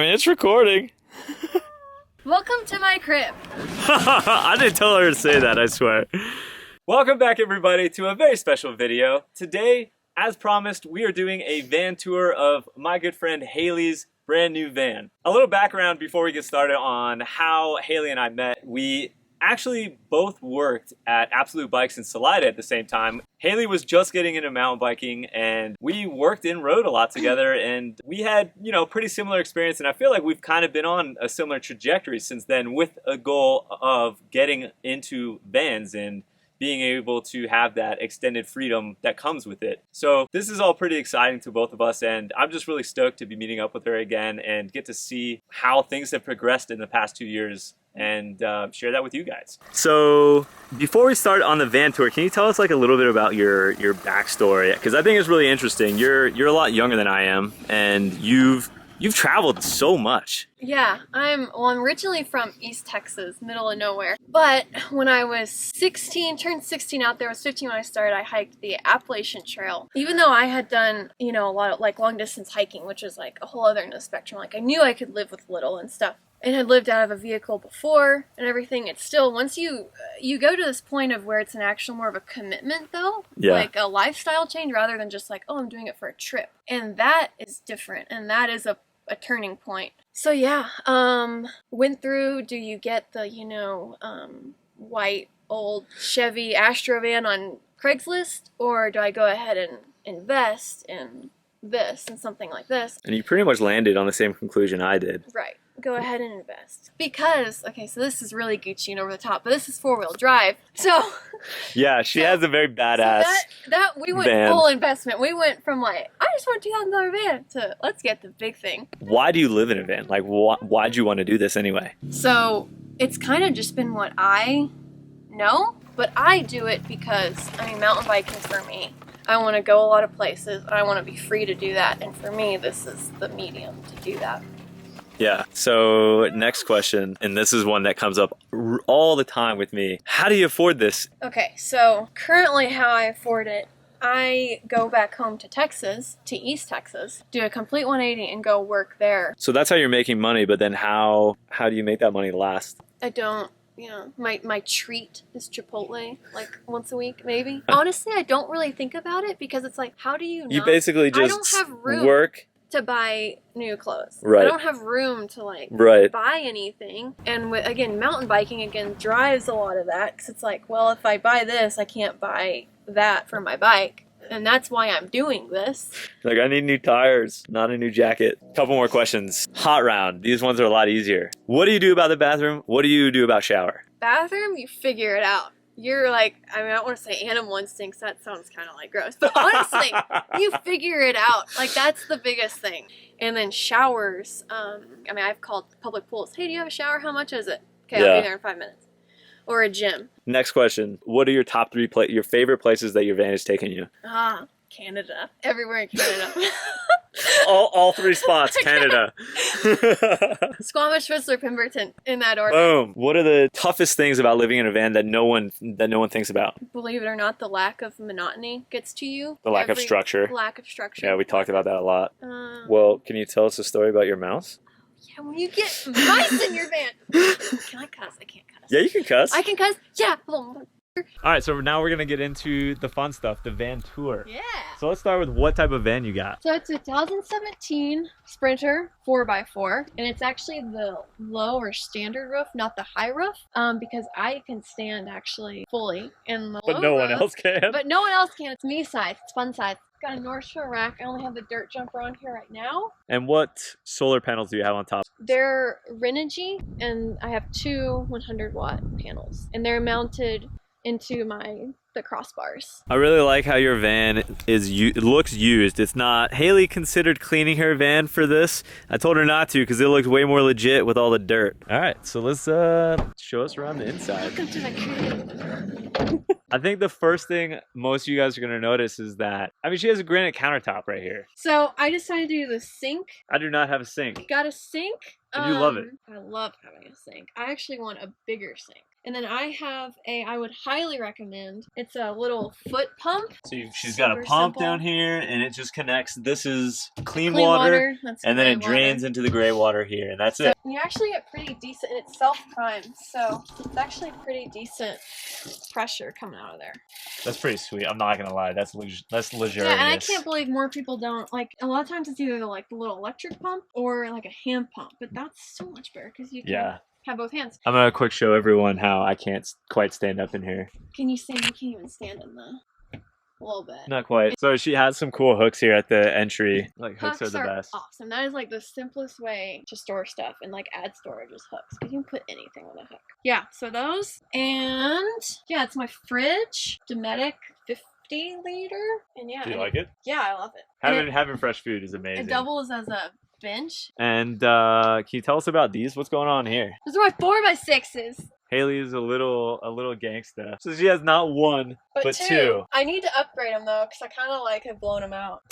mean, it's recording. Welcome to my crib. I didn't tell her to say that, I swear. Welcome back, everybody, to a very special video. Today, as promised, we are doing a van tour of my good friend Haley's brand new van. A little background before we get started on how Haley and I met. We actually both worked at Absolute Bikes in Salida at the same time. Haley was just getting into mountain biking and we worked and rode a lot together, and we had, you know, pretty similar experience, and I feel like we've kind of been on a similar trajectory since then, with a goal of getting into vans and being able to have that extended freedom that comes with it. So this is all pretty exciting to both of us, and I'm just really stoked to be meeting up with her again and get to see how things have progressed in the past 2 years and share that with you guys. So before we start on the van tour, can you tell us like a little bit about your backstory? Because I think it's really interesting. You're a lot younger than I am, and you've traveled so much. Yeah, I'm originally from East Texas, middle of nowhere. But when I was 16, turned 16 out there, I was 15 when I started, I hiked the Appalachian Trail. Even though I had done, you know, a lot of like long distance hiking, which is like a whole other end of the spectrum. Like I knew I could live with little and stuff. And had lived out of a vehicle before and everything. It's still, once you go to this point of where it's an actual more of a commitment though, like a lifestyle change rather than just like, oh, I'm doing it for a trip. And that is different, and that is a turning point. So yeah, went through, do you get the, you know, white old Chevy Astro van on Craigslist, or do I go ahead and invest in this and something like this? And you pretty much landed on the same conclusion I did. Right. Go ahead and invest. Because, okay, so this is really Gucci and over the top, but this is 4-wheel drive. So yeah, she has a very badass that we went van. Full investment. We went from like, I just want a $2,000 van to let's get the big thing. Why do you live in a van? Like, why'd you want to do this anyway? So it's kind of just been what I know, but I do it because, I mean, mountain biking for me. I want to go a lot of places, and I want to be free to do that. And for me, this is the medium to do that. Yeah. So next question, and this is one that comes up all the time with me. How do you afford this? Okay, so currently how I afford it, I go back home to Texas, to East Texas, do a complete 180 and go work there. So that's how you're making money, but then how do you make that money last? I don't. You know, my treat is Chipotle, like once a week, maybe. Honestly, I don't really think about it because it's like, how do you not? You basically just I don't have room work to buy new clothes. Right. I don't have room to like buy anything. And with, again, mountain biking again drives a lot of that, because it's like, well, if I buy this, I can't buy that for my bike. And that's why I'm doing this. Like, I need new tires, not a new jacket. Couple more questions. Hot round. These ones are a lot easier. What do you do about the bathroom? What do you do about shower? Bathroom, you figure it out. You're like, I mean, I don't want to say animal instincts. That sounds kind of like gross. But honestly, you figure it out. Like, that's the biggest thing. And then showers. I mean, I've called public pools. Hey, do you have a shower? How much is it? Okay, I'll be there in 5 minutes. Or a gym. Next question. What are your top 3 your favorite places that your van has taken you? Canada. Everywhere in Canada. all 3 spots, Canada. Squamish, Whistler, Pemberton, in that order. Boom. What are the toughest things about living in a van that no one thinks about? Believe it or not, the lack of monotony gets to you. The lack of structure. Lack of structure. Yeah, we talked about that a lot. Well, can you tell us a story about your mouse? Yeah, when you get mice in your van. Can I cuss? I can't cuss. Yeah, you can cuss. I can cuss? Yeah. All right, so now we're going to get into the fun stuff, the van tour. Yeah. So let's start with what type of van you got. So it's a 2017 Sprinter 4x4, and it's actually the low or standard roof, not the high roof, because I can stand actually fully in the But no one else can. But no one else can. It's me size. It's fun size. Got a North Shore rack. I only have the dirt jumper on here right now. And what solar panels do you have on top? They're Renogy, and I have 2 100-watt panels, and they're mounted into the crossbars. I really like how your van looks used. It's not. Haley considered cleaning her van for this. I told her not to because it looks way more legit with all the dirt. All right, so let's show us around the inside. Welcome to my crib. I think the first thing most of you guys are going to notice is that, I mean, she has a granite countertop right here. So I decided to do the sink. I do not have a sink. Got a sink. And you love it. I love having a sink. I actually want a bigger sink. And then I have I would highly recommend, it's a little foot pump. So she's got a Super pump simple. down here, and it just connects. This is clean Clean water, That's and then gray it drains water. into the gray water here, and that's So it. you actually get pretty decent, and it's self-primed, so it's actually pretty decent pressure coming out of there. That's pretty sweet. I'm not gonna lie. That's luxurious. Yeah, and I can't believe more people don't, like, a lot of times it's either like the little electric pump or like a hand pump, but that's so much better because you can have both hands. I'm gonna quick show everyone how I can't quite stand up in here. Can you stand? You can't even stand in the... A little bit. Not quite. So she has some cool hooks here at the entry. Like hooks are the best. Awesome. That is like the simplest way to store stuff and like add storage is hooks. Because you can put anything on a hook. Yeah, so those. And yeah, it's my fridge. Dometic 50 liter. And yeah. Do you like it? Yeah, I love it. Having fresh food is amazing. It doubles as a bench. And can you tell us about these? What's going on here? Those are my 4x6s. Haley is a little gangsta. So she has not one, but two. I need to upgrade them though, because I kind of like have blown them out.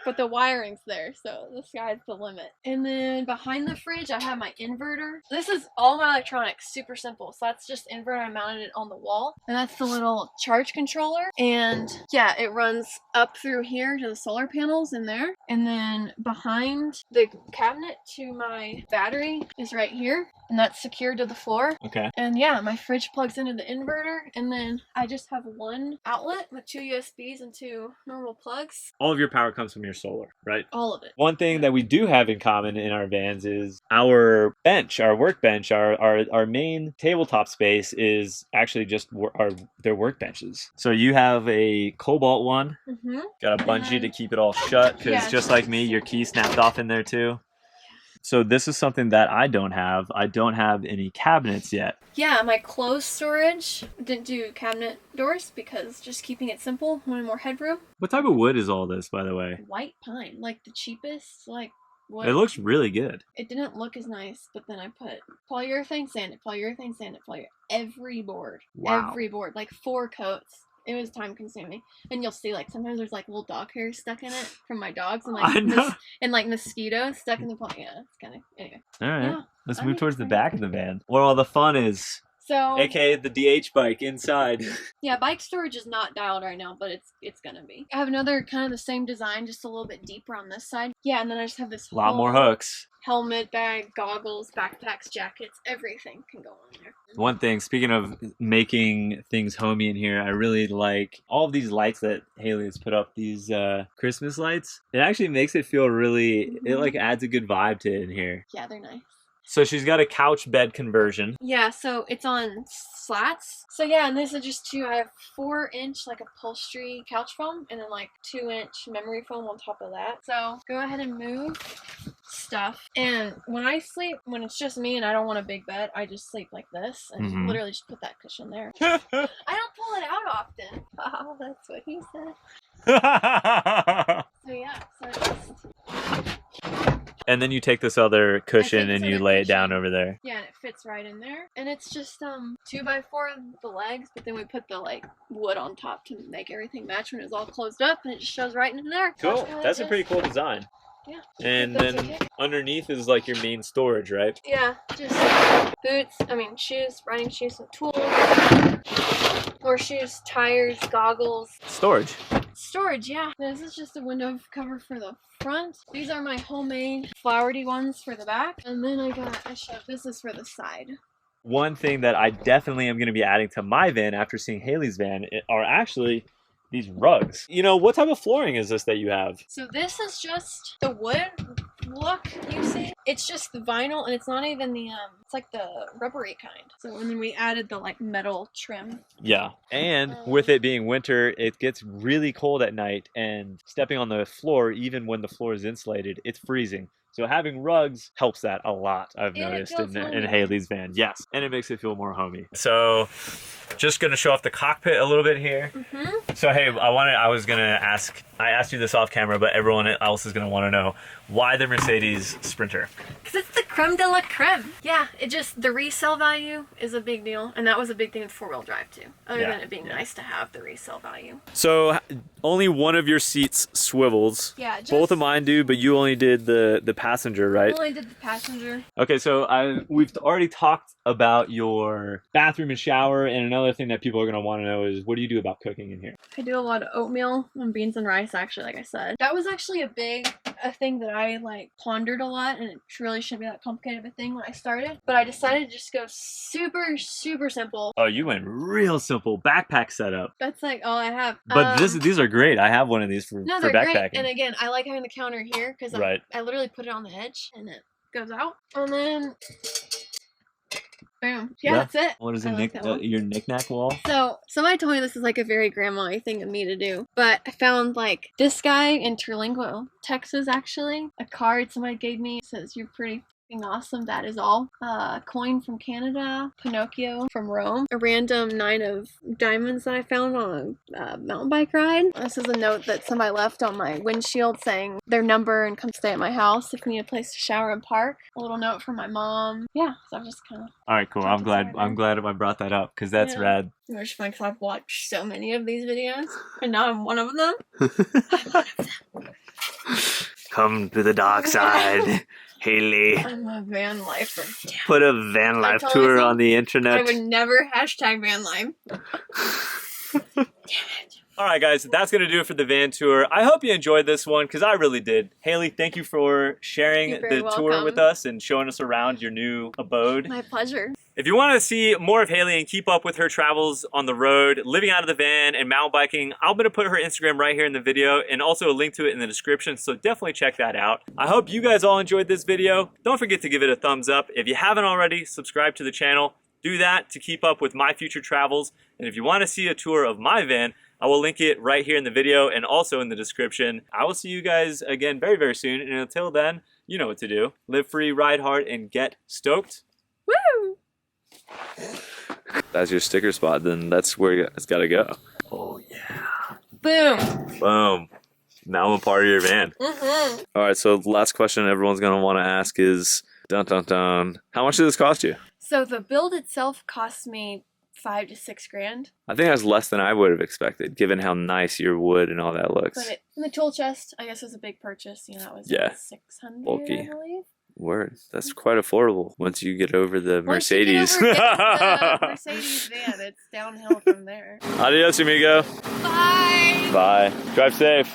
But the wiring's there, so the sky's the limit. And then behind the fridge, I have my inverter. This is all my electronics, super simple. So that's just inverter. I mounted it on the wall. And that's the little charge controller. And yeah, it runs up through here to the solar panels in there. And then behind the cabinet to my battery is right here. And that's secured to the floor. Okay. And yeah, my fridge plugs into the inverter. And then I just have one outlet with 2 USBs and 2 normal plugs. All of your power comes from your solar, right? All of it. One thing that we do have in common in our vans is our bench, our workbench, our main tabletop space is actually just their workbenches. So you have a Cobalt one, got a bungee to keep it all shut because just like me, your key snapped off in there too. So this is something that I don't have. I don't have any cabinets yet. Yeah, my clothes storage didn't do cabinet doors because just keeping it simple, wanted more headroom. What type of wood is all this, by the way? White pine, like the cheapest, like wood. It looks really good. It didn't look as nice, but then I put polyurethane, sand it, polyurethane, sand it, every board. Wow. Every board, like 4 coats. It was time consuming, and you'll see like sometimes there's like little dog hair stuck in it from my dogs, and like and like mosquitoes stuck in the plant. Yeah, it's kind of anyway. All right, yeah, let's move towards the back of the van, where all the fun is. So, AKA the DH bike inside. Yeah, bike storage is not dialed right now, but it's gonna be. I have another kind of the same design, just a little bit deeper on this side. Yeah, and then I just have this a lot more hooks. Helmet, bag, goggles, backpacks, jackets, everything can go on there. One thing, speaking of making things homey in here, I really like all of these lights that Haley has put up, these Christmas lights. It actually makes it feel really, it like adds a good vibe to it in here. Yeah, they're nice. So she's got a couch bed conversion. Yeah, so it's on slats. So yeah, and this is just I have 4-inch like upholstery couch foam and then like 2-inch memory foam on top of that. So go ahead and move stuff. And when I sleep, when it's just me and I don't want a big bed, I just sleep like this and literally just put that cushion there. I don't pull it out often. Oh, that's what he said. So yeah, so just... And then you take this other cushion and you lay it down over there. Yeah, and it fits right in there. And it's just 2x4 the legs, but then we put the like wood on top to make everything match when it's all closed up, and it just shows right in there. Cool. That's a pretty cool design. Yeah. And then underneath is like your main storage, right? Yeah, just boots, shoes, riding shoes, some tools, more shoes, tires, goggles. Storage. Storage, yeah. This is just a window cover for the front. These are my homemade flowery ones for the back. And then this is for the side. One thing that I definitely am going to be adding to my van after seeing Haley's van are actually these rugs. You know, what type of flooring is this that you have? So this is just the wood look you see. It's just the vinyl, and it's not even the it's like the rubbery kind. So and then we added the like metal trim. Yeah, and with it being winter, it gets really cold at night, and stepping on the floor, even when the floor is insulated, it's freezing. So having rugs helps that a lot, I've noticed in Haley's van. Yes, and it makes it feel more homey. So just going to show off the cockpit a little bit here. So hey, I asked you this off camera, but everyone else is going to want to know, why the Mercedes Sprinter? Because it's the creme de la creme. Yeah, it just, the resale value is a big deal. And that was a big thing with four-wheel drive too. Other than it being nice to have the resale value. So only one of your seats swivels. Yeah, just, both of mine do, but you only did the passenger, right? I only did the passenger. Okay, so we've already talked about your bathroom and shower, and another thing that people are gonna want to know is what do you do about cooking in here? I do a lot of oatmeal and beans and rice, actually, like I said. That was actually a thing that I like pondered a lot, and it really shouldn't be that complicated of a thing when I started. But I decided to just go super, super simple. Oh, you went real simple backpack setup. That's like all I have. But these are great. I have one of these for they're backpacking. Great. And again, I like having the counter here because I literally put it on the edge and it goes out. And then boom. Yeah, that's it. What is your knick-knack wall? So somebody told me this is like a very grandma-y thing of me to do, but I found like this guy in Terlingua, Texas, actually, a card somebody gave me. It says, "You're pretty awesome, that is all." Coin from Canada, Pinocchio from Rome, a random 9 of diamonds that I found on a mountain bike ride. This is a note that somebody left on my windshield saying their number and come stay at my house if you need a place to shower and park. A little note from my mom. Yeah, so I'm just kind of. All right, cool. I'm glad I brought that up because that's rad. It's funny because I've watched so many of these videos, and now I'm one of them. Come to the dark side. Haley. I'm a van lifer. Put a van life tour on the internet. I would never hashtag van life. Damn it. All right, guys, that's going to do it for the van tour. I hope you enjoyed this one because I really did. Haley, thank you for sharing the tour with us and showing us around your new abode. My pleasure. If you want to see more of Haley and keep up with her travels on the road, living out of the van and mountain biking, I'm going to put her Instagram right here in the video and also a link to it in the description, so definitely check that out. I hope you guys all enjoyed this video. Don't forget to give it a thumbs up. If you haven't already, subscribe to the channel. Do that to keep up with my future travels. And if you want to see a tour of my van, I will link it right here in the video and also in the description. I will see you guys again very, very soon. And until then, you know what to do. Live free, ride hard, and get stoked. Woo! That's your sticker spot, then that's where it's got to go. Oh, yeah. Boom. Boom. Now I'm a part of your van. Mm-hmm. All right, so the last question everyone's going to want to ask is, dun, dun, dun, how much did this cost you? So the build itself cost me $5 to $6 grand. I think that's less than I would have expected, given how nice your wood and all that looks. But in the tool chest, I guess, was a big purchase. You know, that was $600, bulky. I believe. Word. That's quite affordable once you get over the Mercedes. Once you get over the Mercedes van, it's downhill from there. Adios, amigo. Bye. Bye. Drive safe.